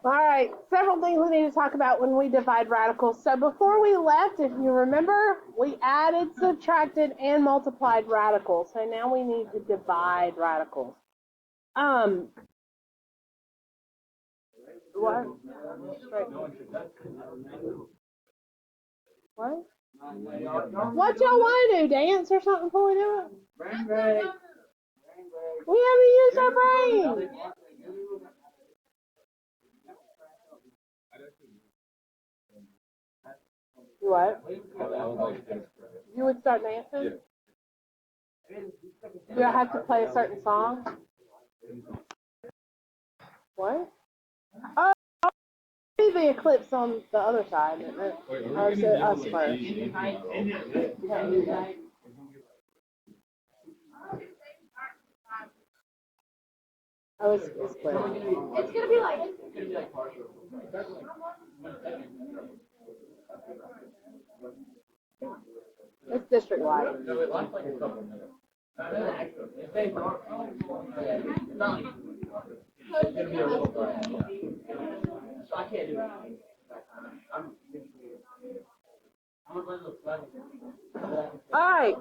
All right, several things we need to talk about when we divide radicals. So before we left, if you remember, we added, subtracted, and multiplied radicals. So now we need to divide radicals. What? What? What y'all want to do? Dance or something before we do it? Brain break. We haven't used our brain. What? You would start dancing? Do I have to play a certain song? What? Oh, see the eclipse on the other side, isn't it? Or is it us first? Oh, it's clear. It's gonna be like. It's district wide. All right.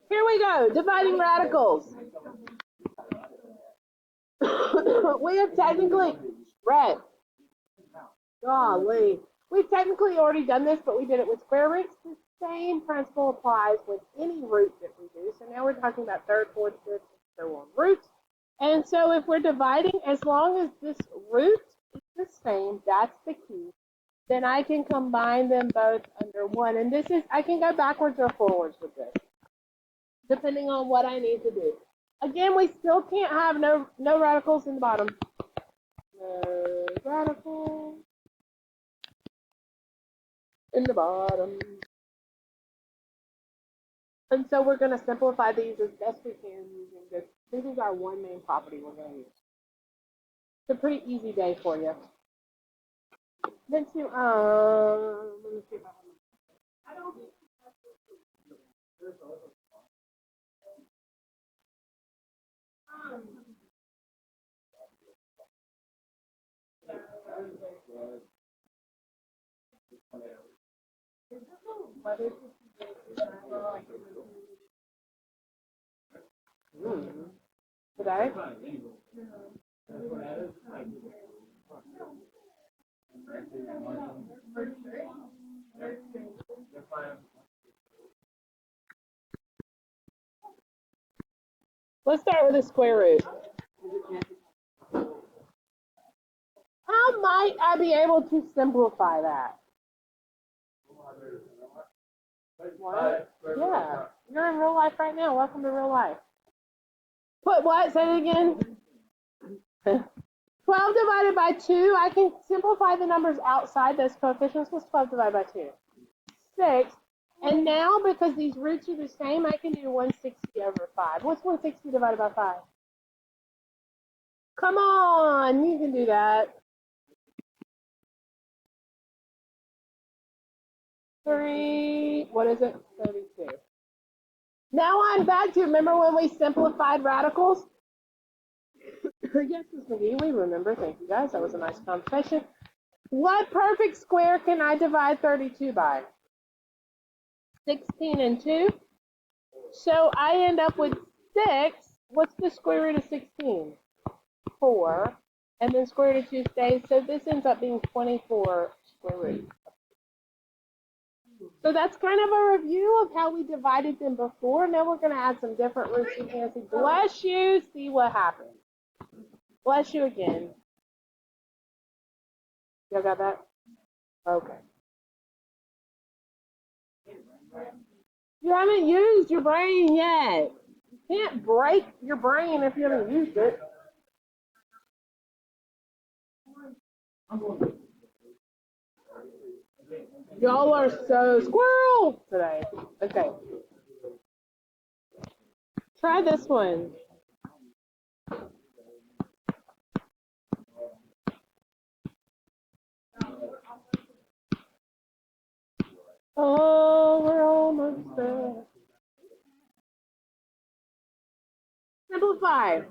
Here we go. Dividing radicals. We have technically read. Golly. We've technically already done this, but we did it with square roots. The same principle applies with any root that we do. So now we're talking about third, fourth, fifth, and so on roots. And so if we're dividing, as long as this root is the same, that's the key, then I can combine them both under one. And this is, I can go backwards or forwards with this, depending on what I need to do. Again, we still can't have no radicals in the bottom. No radicals in the bottom. And so we're going to simplify these as best we can using this. This is our one main property we're going to use. It's a pretty easy day for you. Then to, let me see if I don't. Today? Let's start with a square root. How might I be able to simplify that? What? Yeah. You're in real life right now. Welcome to real life. Put what? Say it again. 12 divided by 2. I can simplify the numbers outside those coefficients. What's 12 divided by 2? 6. And now, because these roots are the same, I can do 160 over 5. What's 160 divided by 5? Come on, you can do that. 3, what is it? 32. Now I'm back to, remember when we simplified radicals? Yes, Ms. McGee, we remember. Thank you guys. That was a nice conversation. What perfect square can I divide 32 by? 16 and 2. So I end up with 6. What's the square root of 16? 4. And then square root of 2 stays. So this ends up being 24 square roots. So that's kind of a review of how we divided them before. Now we're going to add some different roots. You can see, bless you, see what happens. Bless you again. Y'all got that? Okay. You haven't used your brain yet. You can't break your brain if you haven't used it. Y'all are so squirrel today. Okay. Try this one. Oh, we're almost there. Simplify.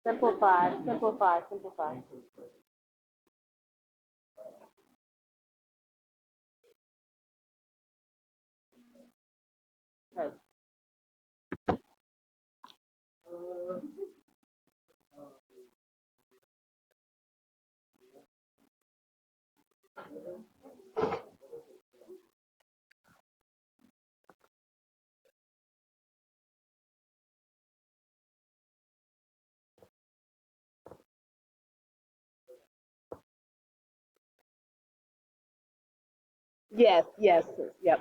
Simplify, simplify, simplify. Okay. Yes, yes, yep.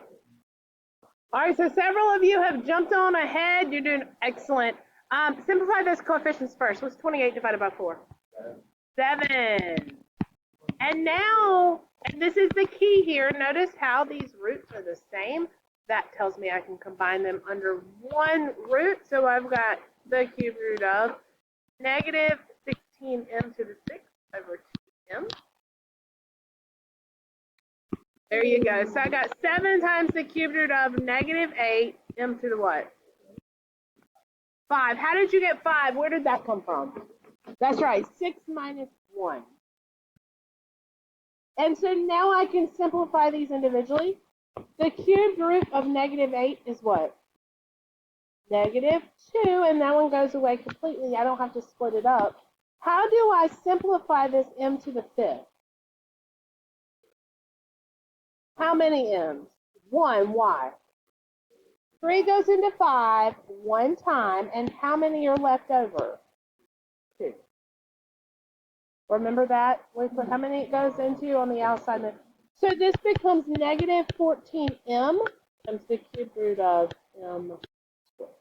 All right, so several of you have jumped on ahead. You're doing excellent. Simplify those coefficients first. What's 28 divided by 4? 7. And now, and this is the key here, notice how these roots are the same. That tells me I can combine them under one root. So I've got the cube root of negative 16m to the 6 over 2m. There you go. So I got 7 times the cube root of negative 8m to the what? 5. How did you get 5? Where did that come from? That's right, 6 minus 1. And so now I can simplify these individually. The cubed root of negative 8 is what? Negative 2, and that one goes away completely. I don't have to split it up. How do I simplify this m to the 5th? How many m's? 1. Why? 3 goes into 5 one time, and how many are left over? 2. Remember that? How many it goes into on the outside? So this becomes negative 14m times the cube root of m squared.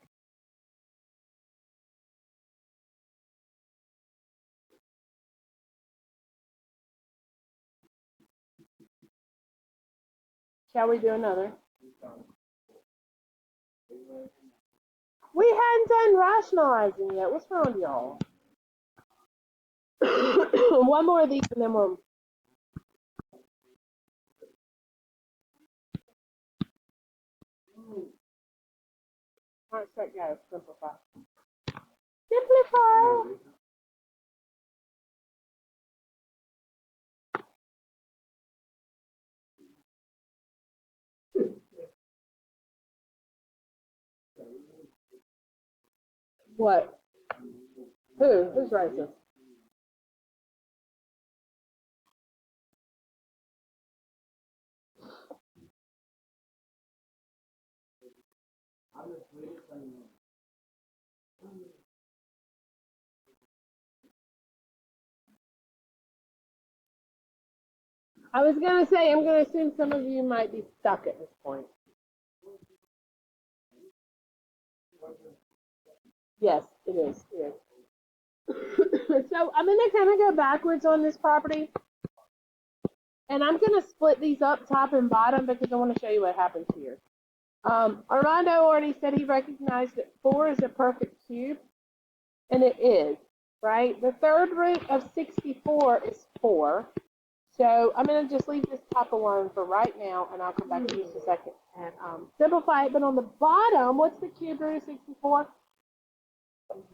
Shall we do another? We hadn't done rationalizing yet. What's wrong with y'all? One more of these and then we'll. All right, start, guys. Simplify. Simplify. What? Who's racist? I was going to say, I'm going to assume some of you might be stuck at this point. Yes, it is. It is. So I'm going to kind of go backwards on this property. And I'm going to split these up top and bottom because I want to show you what happens here. Armando already said he recognized that 4 is a perfect cube. And it is, right? The third root of 64 is 4. So I'm going to just leave this top alone for right now, and I'll come back in just a second and simplify it. But on the bottom, what's the cube root of 64?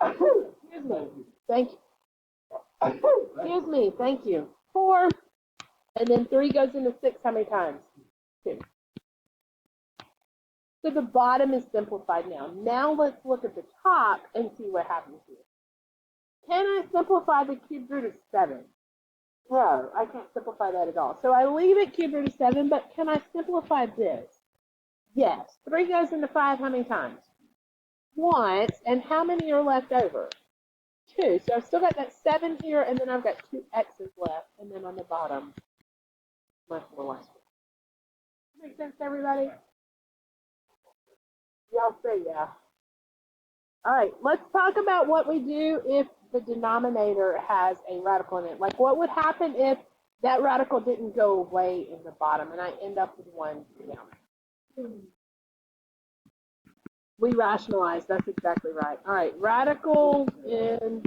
Excuse me. Thank you. Excuse me. Thank you. 4. And then 3 goes into 6 how many times? 2. So the bottom is simplified now. Now let's look at the top and see what happens here. Can I simplify the cube root of 7? No, I can't simplify that at all. So I leave it cube root of 7, but can I simplify this? Yes. 3 goes into 5 how many times? Once. And how many are left over? 2. So I've still got that 7 here, and then I've got 2 x's left, and then on the bottom, my 4 last one. Make sense, everybody? Y'all say yeah. All right, let's talk about what we do if the denominator has a radical in it. Like what would happen if that radical didn't go away in the bottom and I end up with 1 down? We rationalize, that's exactly right. All right, radical in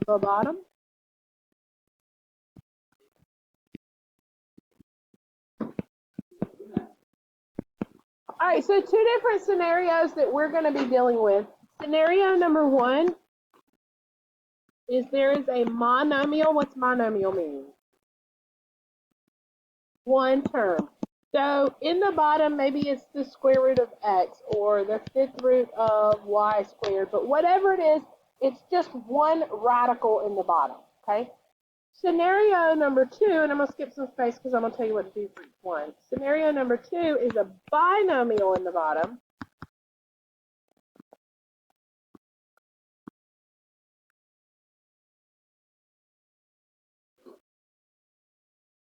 the bottom. All right, so two different scenarios that we're going to be dealing with. Scenario number one is there is a monomial. What's monomial mean? One term. So in the bottom, maybe it's the square root of x or the fifth root of y squared, but whatever it is, it's just one radical in the bottom, okay? Scenario number two, and I'm going to skip some space because I'm going to tell you what to do for each one. Scenario number two is a binomial in the bottom.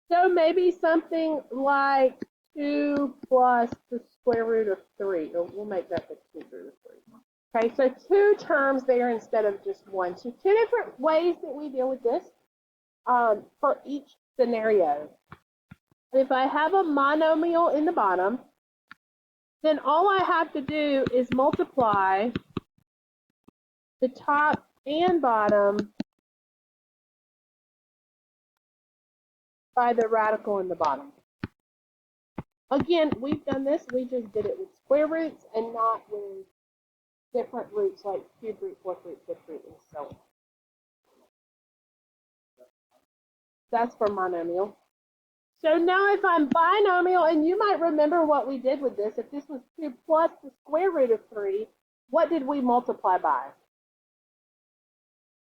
So maybe something like 2 plus the square root of 3. Or we'll make that the cube root of 3. Okay, so two terms there instead of just one. So two different ways that we deal with this for each scenario. If I have a monomial in the bottom, then all I have to do is multiply the top and bottom by the radical in the bottom. Again, we've done this, we just did it with square roots and not with different roots like cube root, fourth root, fifth root, and so on. That's for monomial. So now if I'm binomial, and you might remember what we did with this, if this was 2 plus the square root of 3, what did we multiply by?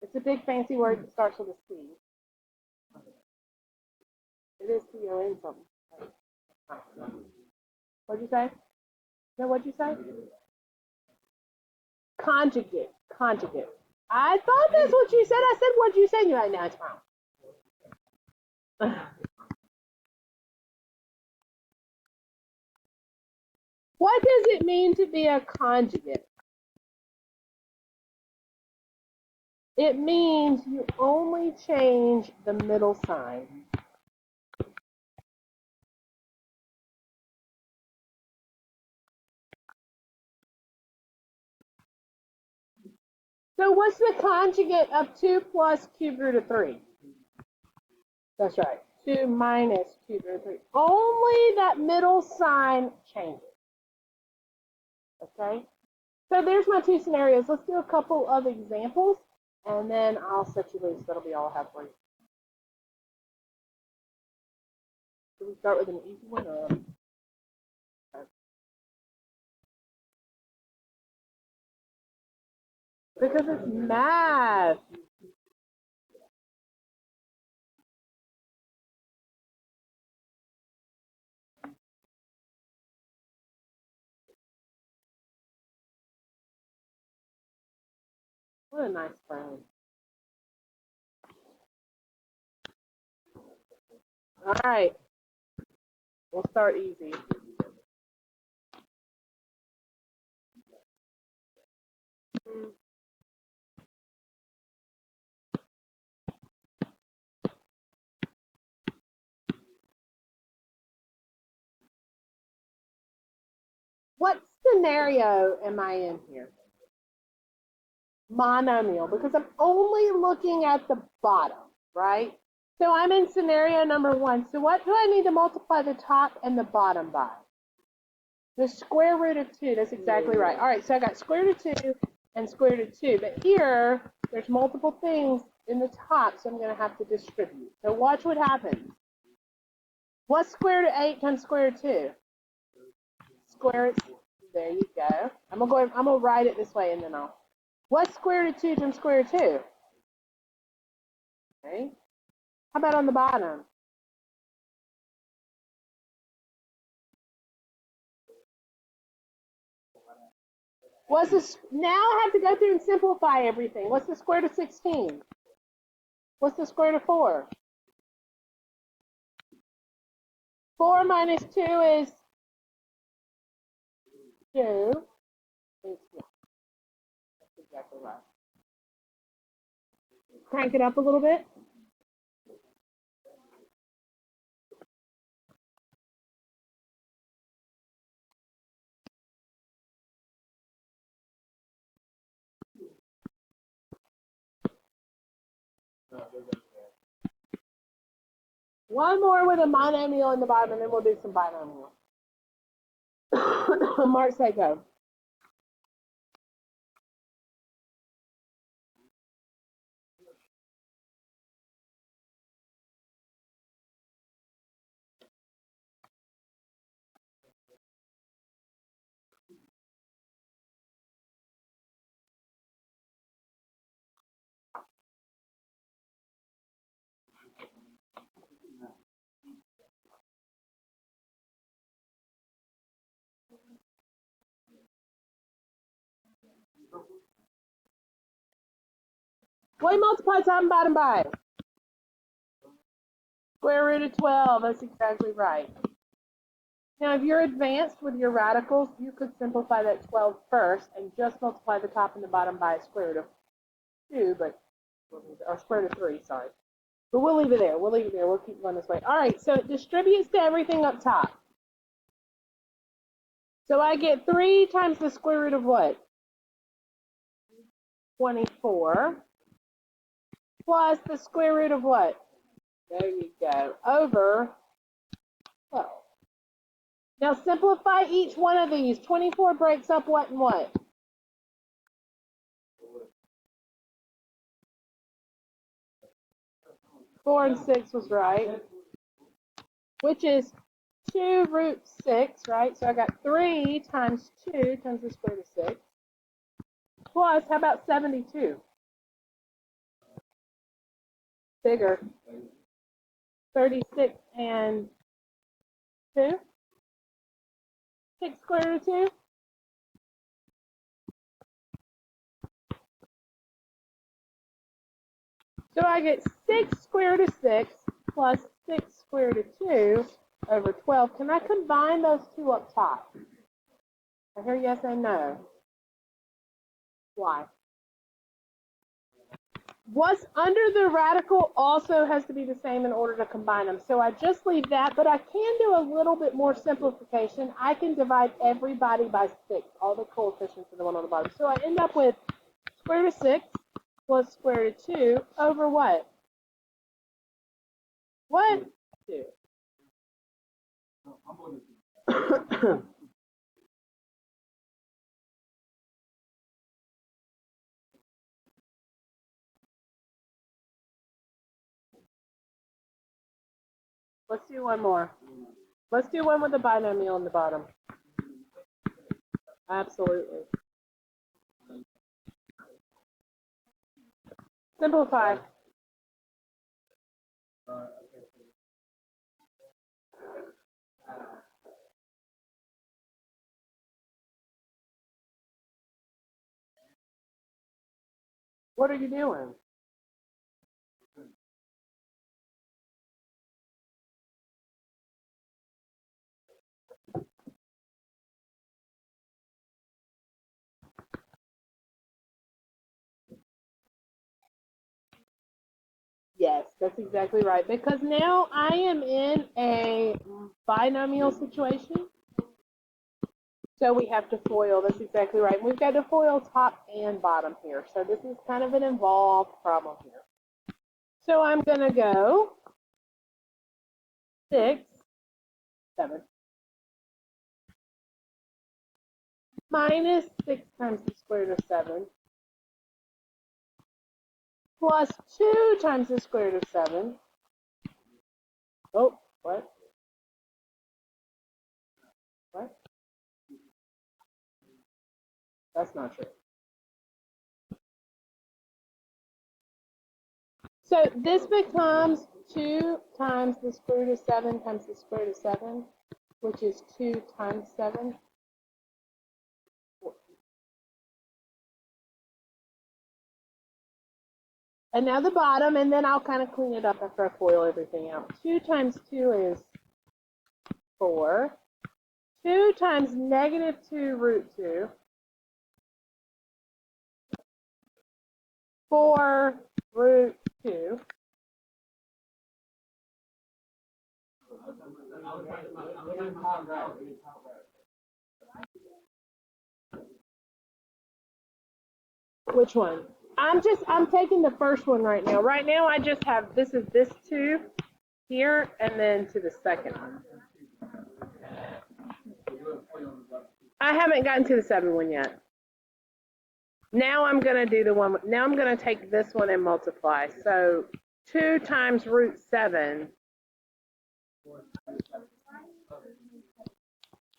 It's a big fancy word that starts with a C. It is C-O-N something. What'd you say? No, what'd you say? Conjugate. Conjugate. I thought that's what you said. I said, what'd you say? You're like, no, it's wrong. What does it mean to be a conjugate? It means you only change the middle sign. So what's the conjugate of 2 plus cube root of 3? That's right. 2 minus cube root of 3. Only that middle sign changes. Okay? So there's my two scenarios. Let's do a couple of examples, and then I'll set you loose. That'll be all I have for you. Should we start with an easy one? Or? Because it's math. What a nice friend. All right. We'll start easy. What scenario am I in here? Monomial, because I'm only looking at the bottom, right? So I'm in scenario number one. So what do I need to multiply the top and the bottom by? The square root of 2. That's exactly right. All right, so I got square root of 2 and square root of 2. But here, there's multiple things in the top, so I'm going to have to distribute. So watch what happens. What's square root of 8 times square root of 2? Square root, there you go. I'm gonna write it this way and then I'll. What's square root of 2 times square root of 2? Okay. How about on the bottom? What's this? Now I have to go through and simplify everything. What's the square root of 16? What's the square root of 4? 4 minus 2 is 2. That's exactly right. Crank it up a little bit. One more with a monomial in the bottom, and then we'll do some binomial. Mark, say go. What do you multiply top and bottom by? Square root of 12. That's exactly right. Now, if you're advanced with your radicals, you could simplify that 12 first and just multiply the top and the bottom by square root of 2, or square root of 3, sorry. But we'll leave it there. We'll leave it there. We'll keep going this way. All right, so it distributes to everything up top. So I get 3 times the square root of what? 24 plus the square root of what? There you go. Over 12. Now simplify each one of these. 24 breaks up what and what? 4 and 6 was right. Which is 2 root 6, right? So I got 3 times 2 times the square root of 6. Plus, how about 72? Bigger. 36 and 2? 6 square root of 2? So I get 6 square root of 6 plus 6 square root of 2 over 12. Can I combine those two up top? I hear yes and no. Why? What's under the radical also has to be the same in order to combine them. So I just leave that, but I can do a little bit more simplification. I can divide everybody by 6, all the coefficients of the one on the bottom. So I end up with square root of 6 plus square root of 2 over what? What? 2. Let's do one more. Let's do one with the binomial on the bottom. Absolutely. Simplify. What are you doing? Yes, that's exactly right. Because now I am in a binomial situation. So we have to FOIL. That's exactly right. We've got to FOIL top and bottom here. So this is kind of an involved problem here. So I'm going to go 6, 7. Minus 6 times the square root of 7. Plus 2 times the square root of 7. Oh, what? What? That's not true. So this becomes 2 times the square root of 7 times the square root of 7, which is 2 times 7. And now the bottom, and then I'll kind of clean it up after I FOIL everything out. 2 times 2 is 4. 2 times negative 2 root 2. 4 root 2. Which one? I'm taking the first one right now. Right now I just have, this 2 here, and then to the second one. I haven't gotten to the 7 one yet. Now I'm going to do the one, now I'm going to take this one and multiply. So 2 times root 7.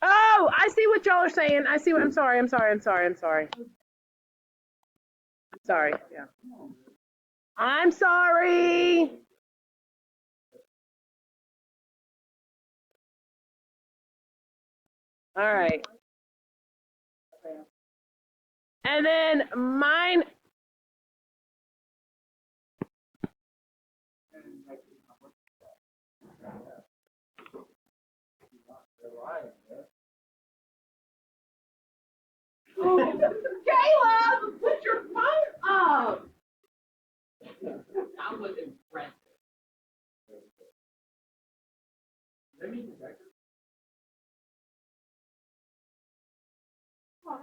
Oh, I see what y'all are saying. I see what, I'm sorry. Sorry, yeah. I'm sorry. All right. And then mine. Caleb, put your phone up. That was impressive. All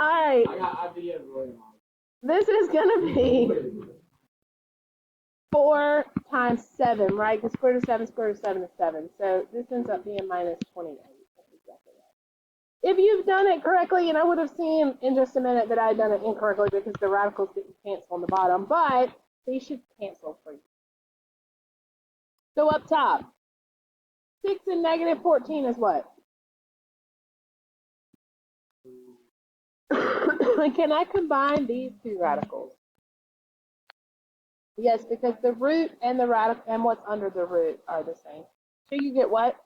right. This is going to be 4 times 7, right? Because square root of 7, square root of 7 is 7. So this ends up being minus 28. That's exactly right. If you've done it correctly, and I would have seen in just a minute that I had done it incorrectly because the radicals didn't cancel on the bottom, but they should cancel for you. So up top, 6 and negative 14 is what? Can I combine these two radicals? Yes, because the root and the radical and what's under the root are the same. So you get what?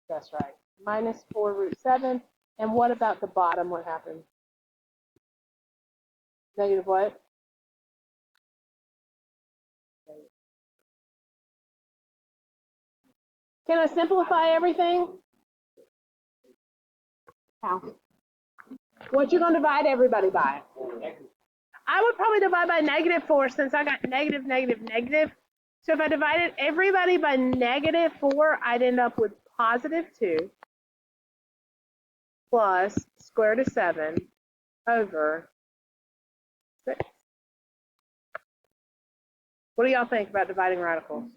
That's right. Minus 4 root 7. And what about the bottom? What happens? Negative what? Can I simplify everything? How? What you gonna divide everybody by? I would probably divide by negative 4 since I got negative, negative, negative. So if I divided everybody by negative 4, I'd end up with positive 2 plus square root of 7 over 6. What do y'all think about dividing radicals?